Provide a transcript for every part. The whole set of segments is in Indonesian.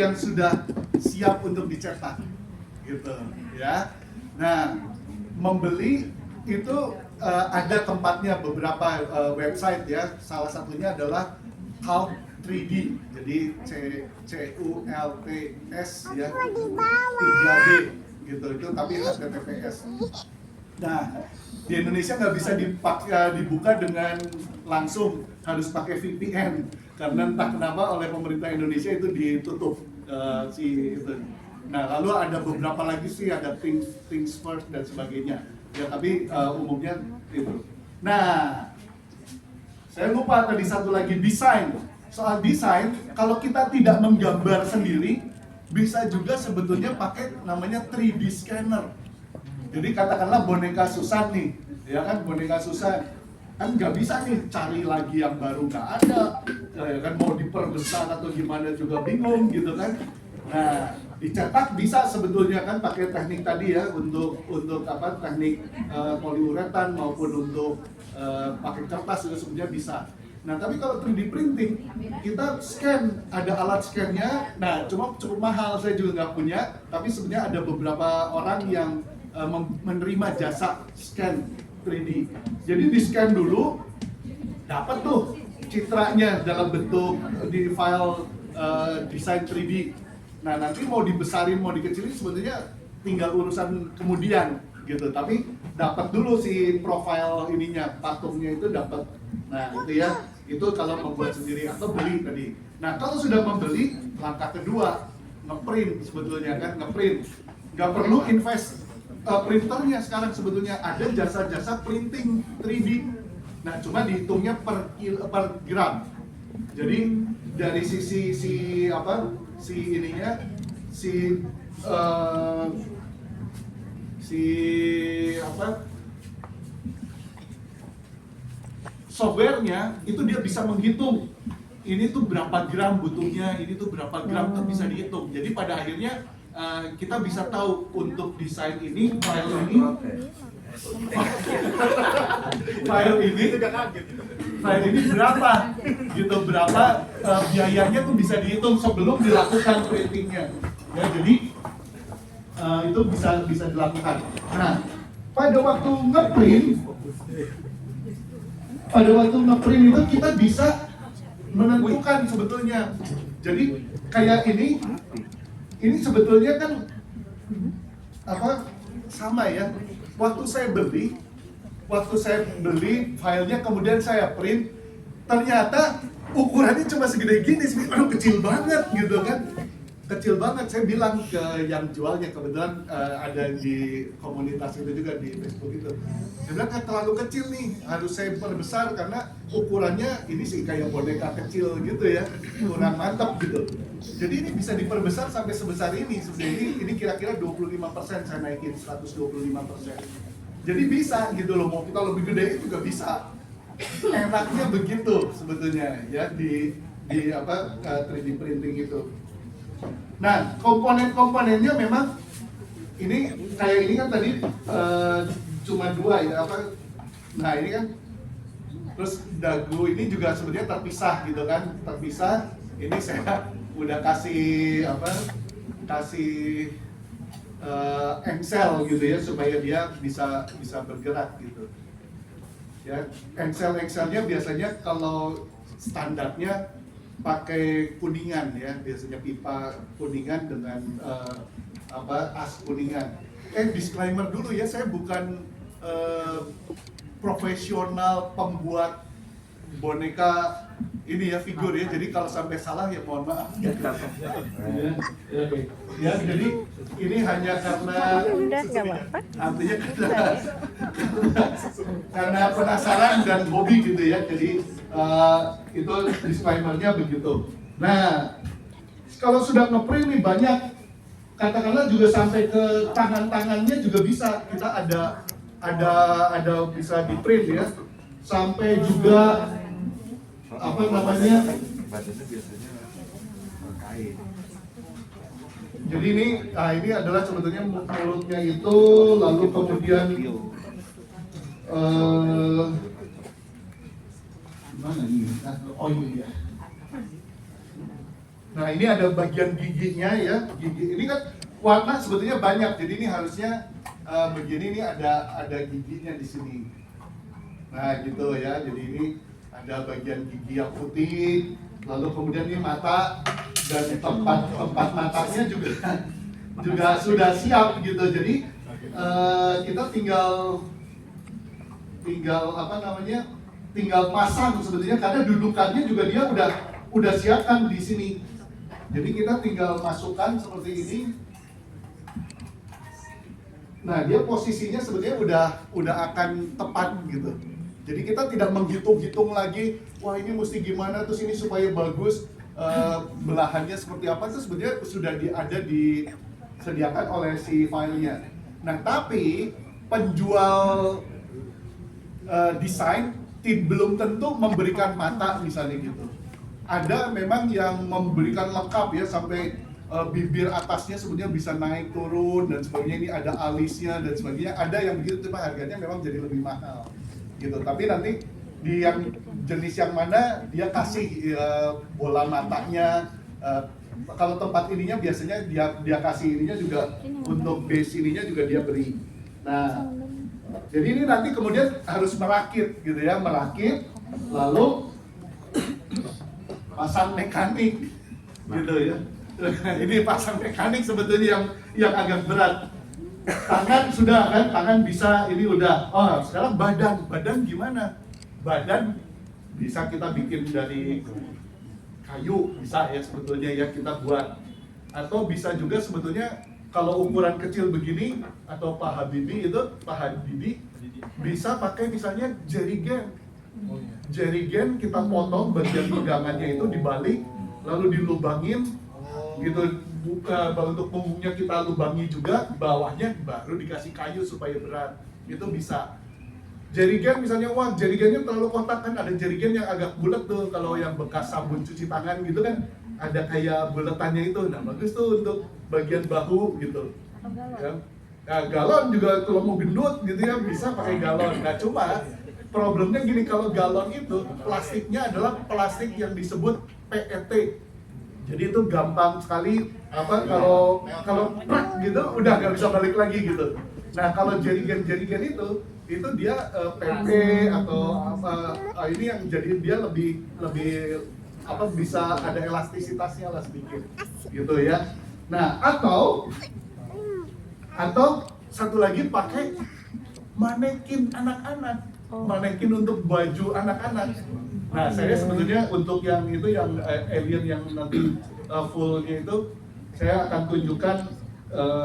yang sudah siap untuk dicetak, gitu ya. Nah, membeli itu ada tempatnya beberapa website ya. Salah satunya adalah Cult 3D, jadi CULTS ya, 3D gitu, itu tapi HTTPS. Nah, di Indonesia nggak bisa dibuka dengan langsung, harus pakai VPN karena entah kenapa oleh pemerintah Indonesia itu ditutup si itu. Nah, lalu ada beberapa lagi sih, ada Things First dan sebagainya ya, tapi umumnya itu. Nah, saya lupa tadi satu lagi, desain. Soal desain, kalau kita tidak menggambar sendiri, bisa juga sebetulnya pakai namanya 3D scanner. Jadi katakanlah boneka Susan nih, ya kan, boneka Susan kan nggak bisa nih cari lagi yang baru, nggak ada, ya kan, mau diperbesar atau gimana juga bingung gitu kan. Nah, dicetak bisa sebetulnya kan pakai teknik tadi ya, untuk apa, teknik poliuretan maupun untuk pakai kertas itu sebenarnya bisa. Nah, tapi kalau 3D printing, kita scan, ada alat scan-nya. Nah, cuma cukup mahal, saya juga nggak punya. Tapi sebenarnya ada beberapa orang yang menerima jasa scan 3D. Jadi di scan dulu, dapat tuh citranya dalam bentuk di file desain 3D. Nah, nanti mau dibesarin, mau dikecilin sebetulnya tinggal urusan kemudian gitu. Tapi dapat dulu si profile ininya, patungnya itu dapat. Nah, itu ya. Itu kalau membuat sendiri atau beli tadi. Nah, kalau sudah membeli, langkah kedua ngeprint sebetulnya kan, ngeprint. Nggak perlu invest printernya sekarang, sebetulnya ada jasa-jasa printing 3D. Nah, cuma dihitungnya per gram. Jadi dari sisi softwarenya itu dia bisa menghitung ini tuh berapa gram butuhnya, ini tuh berapa gram, tuh bisa dihitung. Jadi pada akhirnya kita bisa tahu untuk desain ini, file ini berapa gitu, berapa biayanya tuh bisa dihitung sebelum dilakukan printingnya ya. Jadi itu bisa dilakukan. Nah, pada waktu ngeprint itu kita bisa menentukan sebetulnya. Jadi kayak ini sebetulnya kan sama ya. Waktu saya beli filenya, kemudian saya print, ternyata ukurannya cuma segede gini, kecil banget gitu kan. Kecil banget. Saya bilang ke yang jualnya, kebetulan ada di komunitas itu juga, di Facebook itu. Saya bilang, terlalu kecil nih, harus saya perbesar karena ukurannya ini sih kayak boneka kecil gitu ya, kurang mantap gitu. Jadi ini bisa diperbesar sampai sebesar ini. Sebenarnya ini kira-kira 25% saya naikin, 125%. Jadi bisa gitu loh, mau kita lebih gede juga bisa. Enaknya begitu sebetulnya ya di 3D printing itu. Nah, komponen-komponennya memang ini kayak ini kan tadi cuma dua ya Nah, ini kan terus dagu ini juga sebenarnya terpisah gitu kan, terpisah. Ini saya udah kasih engsel gitu ya, supaya dia bisa bergerak gitu. Ya, engsel-engselnya biasanya kalau standarnya pakai kuningan ya, biasanya pipa kuningan dengan as kuningan. Disclaimer dulu ya, saya bukan profesional pembuat boneka ini ya, figur ya, jadi kalau sampai salah ya mohon maaf. Ya, jadi ini hanya karena artinya karena penasaran dan hobi gitu ya, jadi itu disclaimer-nya begitu. Nah, kalau sudah ngeprint nih banyak, katakanlah juga sampai ke tangan-tangannya juga bisa, kita ada bisa di print ya, sampai juga jadi ini adalah sebetulnya mulutnya itu, lalu kemudian mana ini? Oh iya. Nah ini ada bagian giginya ya, gigi ini kan warna sebetulnya banyak, jadi ini harusnya begini, ini ada giginya di sini. Nah gitu ya, jadi ini ada bagian gigi yang putih, lalu kemudian ini mata dan tempat matanya juga sudah siap gitu. Jadi kita tinggal apa namanya, tinggal pasang sebetulnya, karena dudukannya juga dia udah siapkan di sini. Jadi kita tinggal masukkan seperti ini. Nah dia posisinya sebetulnya udah akan tepat gitu. Jadi kita tidak menghitung-hitung lagi, wah ini mesti gimana, terus ini supaya bagus belahannya seperti apa, itu sebetulnya sudah ada disediakan oleh si filenya. Nah tapi penjual desain belum tentu memberikan mata misalnya gitu. Ada memang yang memberikan lengkap ya, sampai bibir atasnya sebenarnya bisa naik turun dan sebagainya, ini ada alisnya dan sebagainya. Ada yang begitu, cuma harganya memang jadi lebih mahal gitu. Tapi nanti di yang jenis yang mana dia kasih bola matanya. Kalau tempat ininya biasanya dia kasih ininya juga, untuk base ininya juga dia beri. Nah jadi ini nanti kemudian harus merakit gitu ya, merakit lalu pasang mekanik gitu ya. Ini pasang mekanik sebetulnya yang agak berat. Tangan sudah kan, tangan bisa, ini udah. Oh sekarang badan gimana? Badan bisa kita bikin dari kayu, bisa ya sebetulnya ya kita buat. Atau bisa juga sebetulnya kalau ukuran kecil begini, atau Pak Habibie bisa pakai misalnya jerigen. Jerigen kita potong bagian pegangannya itu dibalik, lalu dilubangin gitu. Untuk punggungnya kita lubangi juga, bawahnya baru dikasih kayu supaya berat. Itu bisa. Jerigen misalnya, wah jerigennya terlalu kotak kan, ada jerigen yang agak bulat tuh, kalau yang bekas sabun cuci tangan gitu kan, ada kayak buletannya itu. Nah bagus tuh untuk bagian bahu gitu ya. Nah, galon juga kalau mau gendut gitu ya bisa pakai galon. Nah cuma problemnya gini, kalau galon itu plastiknya adalah plastik yang disebut PET. Jadi itu gampang sekali kalau gitu udah nggak bisa balik lagi gitu. Nah kalau jerigen itu dia PP atau ini yang jadi dia lebih bisa ada elastisitasnya lah sedikit gitu ya. Nah atau satu lagi pakai manekin anak-anak, manekin untuk baju anak-anak. Nah saya sebetulnya untuk yang itu, yang alien yang nanti fullnya itu saya akan tunjukkan,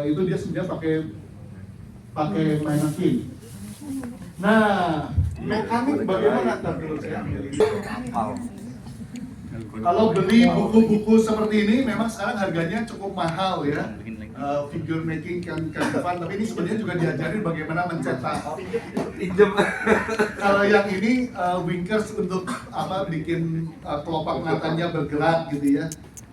itu dia sebenarnya pakai manekin. Nah mekanik bagaimana dulu saya ambil. Kalau beli buku-buku seperti ini memang sekarang harganya cukup mahal ya. Figure making kan fun, tapi ini sebenarnya juga diajarin bagaimana mencetak. Kalau yang ini winkers untuk bikin kelopak matanya bergerak gitu ya.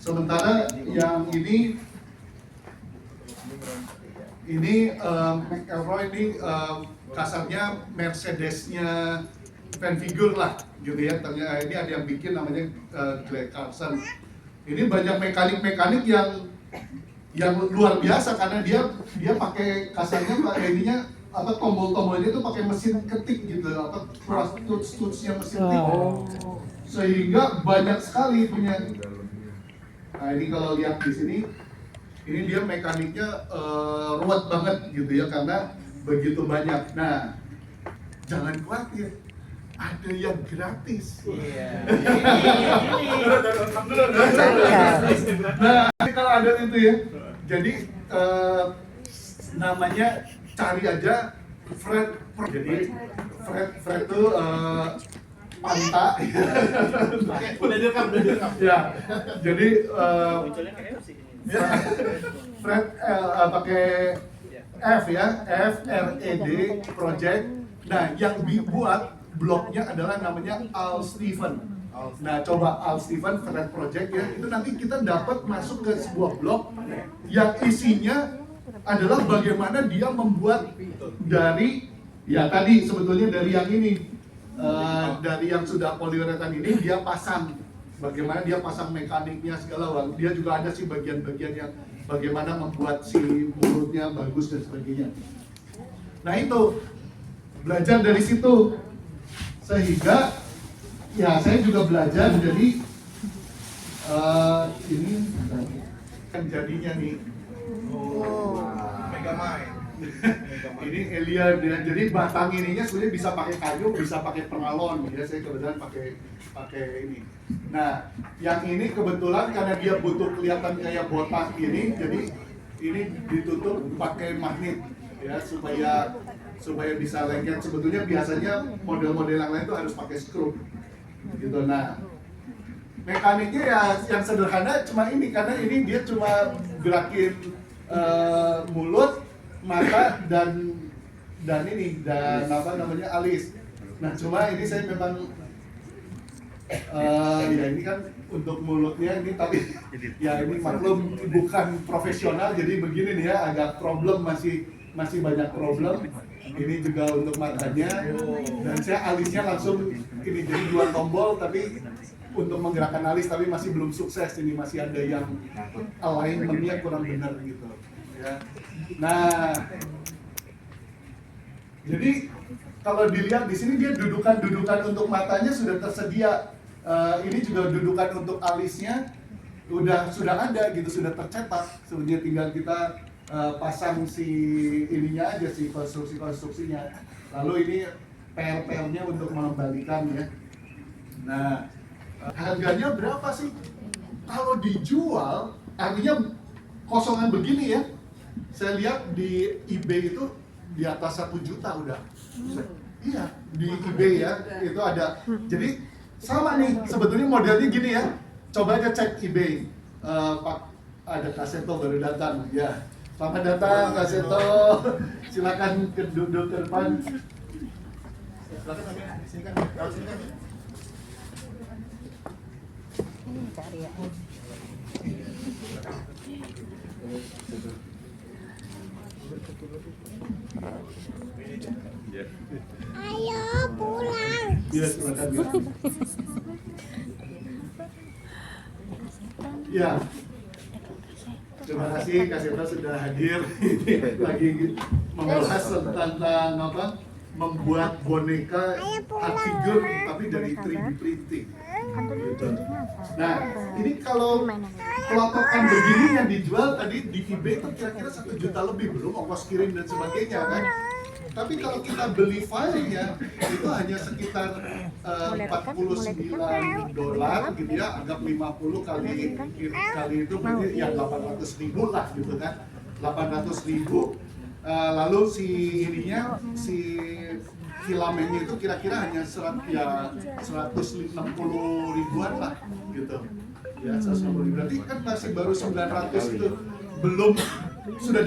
Sementara yang ini McElroy ini kasarnya Mercedes-nya fan figure lah gitu ya. Ternyata ini ada yang bikin namanya Greg Carlson. Ini banyak mekanik yang luar biasa, karena dia pakai kasarnya ininya tombol-tombolnya itu pakai mesin ketik gitu, touch-touchnya mesin ketik. Sehingga banyak sekali punya. Nah ini kalau lihat di sini, ini dia mekaniknya ruwet banget gitu ya, karena begitu banyak. Nah jangan khawatir, ada yang gratis. Nah kalau ada itu ya, jadi namanya cari aja Fred. Jadi Fred itu Panta. Udah direkam. Ya, jadi Fred pakai F ya, FRED Project. Nah, yang dibuat blognya adalah namanya Al Stephen. Nah, coba Al Stephen Fred Project ya, itu nanti kita dapat masuk ke sebuah blog yang isinya adalah bagaimana dia membuat dari, ya tadi sebetulnya dari yang ini, dari yang sudah poliuretan ini dia pasang bagaimana dia pasang mekaniknya segala, lalu dia juga ada sih bagian-bagian yang bagaimana membuat si mulutnya bagus dan sebagainya. Nah itu belajar dari situ, sehingga ya saya juga belajar. Jadi ini kan jadinya nih. Megamind. Ini alien ya. Jadi batang ininya sebenarnya bisa pakai kayu, bisa pakai pengalon ya. Saya kebetulan pakai ini. Nah, yang ini kebetulan karena dia butuh kelihatan kayak botak ini, jadi ini ditutup pakai magnet ya supaya bisa lengket. Sebetulnya biasanya model-model yang lain itu harus pakai skru gitu. Nah, mekaniknya ya yang sederhana cuma ini, karena ini dia cuma gerakin mulut, mata dan apa namanya alis. Nah cuma ini saya memang ya ini kan untuk mulutnya ini, tapi ya ini maklum bukan profesional, jadi begini nih ya, agak problem, masih banyak problem. Ini juga untuk matanya, dan saya alisnya langsung ini jadi 2 tombol, tapi untuk menggerakkan alis tapi masih belum sukses. Ini masih ada yang alignmentnya kurang benar gitu ya. Nah, jadi kalau dilihat di sini dia dudukan untuk matanya sudah tersedia. Ini juga dudukan untuk alisnya sudah ada gitu, sudah tercetak. Sebenarnya tinggal kita pasang si ininya aja, si konstruksinya. Lalu ini PR-nya untuk mengembalikan ya. Nah, harganya berapa sih? Kalau dijual, artinya kosongan begini ya. Saya lihat di eBay itu di atas 1 juta udah. Iya, di eBay ya, itu ada. Jadi sama nih, sebetulnya modelnya gini ya. Coba aja cek eBay. Pak, ada Kaseto baru datang ya. Selamat datang Kaseto. Silakan duduk ke depan. Silakan sini kan. Ini cari ya. Ayo pulang. Iya, silakan. Ya. Terima kasih Kaseto sudah hadir. Lagi membahas tentang apa? Membuat boneka art figure tapi dari 3D printing. Gitu. Nah, ini kalau pelotokan begini yang dijual tadi di eBay itu kira-kira 1 juta lebih, belum ongkos kirim dan sebagainya kan. Tapi kalau kita beli filenya itu hanya sekitar $49 gitu ya, anggap 50 kali itu berarti ya 800.000 lah gitu kan. 800.000. Lalu si filamennya itu kira-kira hanya 160 ribuan lah gitu ya, 160 ribu. Berarti kan masih baru 900 itu, belum sudah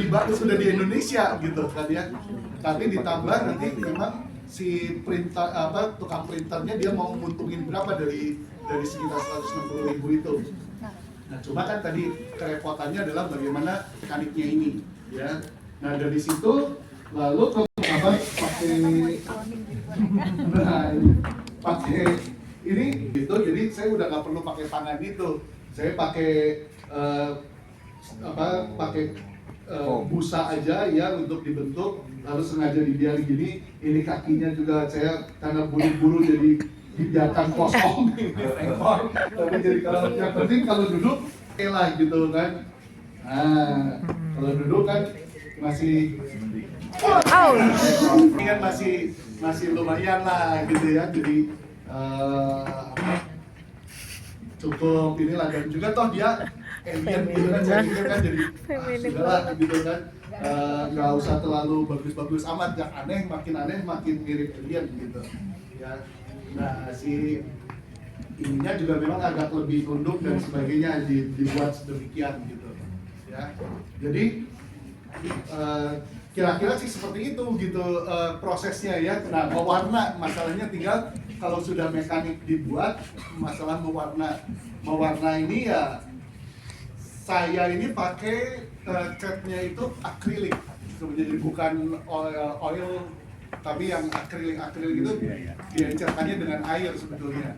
di Indonesia gitu kan ya. Tapi ditambah nanti memang si tukang printernya dia mau nguntungin berapa dari sekitar 160 ribu itu. Nah cuma kan tadi kerepotannya adalah bagaimana mekaniknya ini ya. Nah dari situ lalu pakai ini gitu, jadi saya udah nggak perlu pakai tangan itu, saya pakai busa aja ya untuk dibentuk, lalu sengaja dibiarkan gini. Ini kakinya juga saya karena buru-buru jadi dibiarkan kosong ekor, tapi jadi kalau yang penting kalau duduk lah gitu kan. Nah kalau duduk kan masih ini kan masih lumayan lah gitu ya, jadi cukup inilah. Dan juga toh dia alien gitu kan, saya pikir kan jadi sudahlah gitu kan, nggak usah terlalu bagus-bagus amat, yang makin aneh makin mirip alien gitu ya. Nah si ininya juga memang agak lebih tunduk dan sebagainya, dibuat sedemikian gitu ya. Jadi kira-kira sih seperti itu gitu prosesnya ya. Nah mewarna, masalahnya tinggal kalau sudah mekanik dibuat, masalah mewarna ini ya, saya ini pakai catnya itu akrilik, jadi bukan oil tapi yang akrilik itu diencerkannya dengan air sebetulnya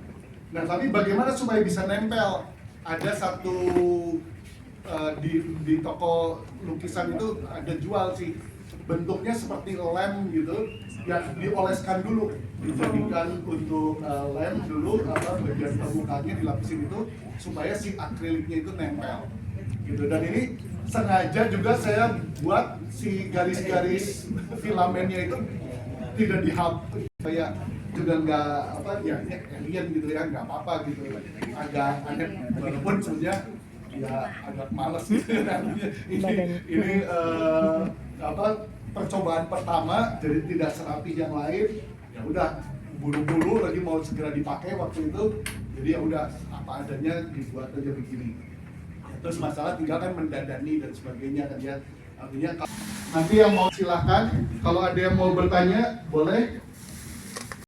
Nah, tapi bagaimana supaya bisa nempel? Ada satu di toko lukisan itu ada jual sih, bentuknya seperti lem gitu, yang dioleskan dulu, dijadikan untuk lem dulu, bagian permukaannya dilapisin itu supaya si akriliknya itu nempel gitu. Dan ini sengaja juga saya buat si garis-garis filamennya itu tidak dihapus, kayak juga nggak alien gitu ya, nggak apa-apa gitu, agak aneh walaupun sebenarnya ya agak males gitu. ini percobaan pertama, jadi tidak serapi yang lain. Ya udah, buru-buru lagi mau segera dipakai waktu itu, jadi ya udah apa adanya dibuat aja begini. Terus masalah tinggal kan mendadani dan sebagainya kan ya. Artinya nanti yang mau silahkan, kalau ada yang mau bertanya boleh.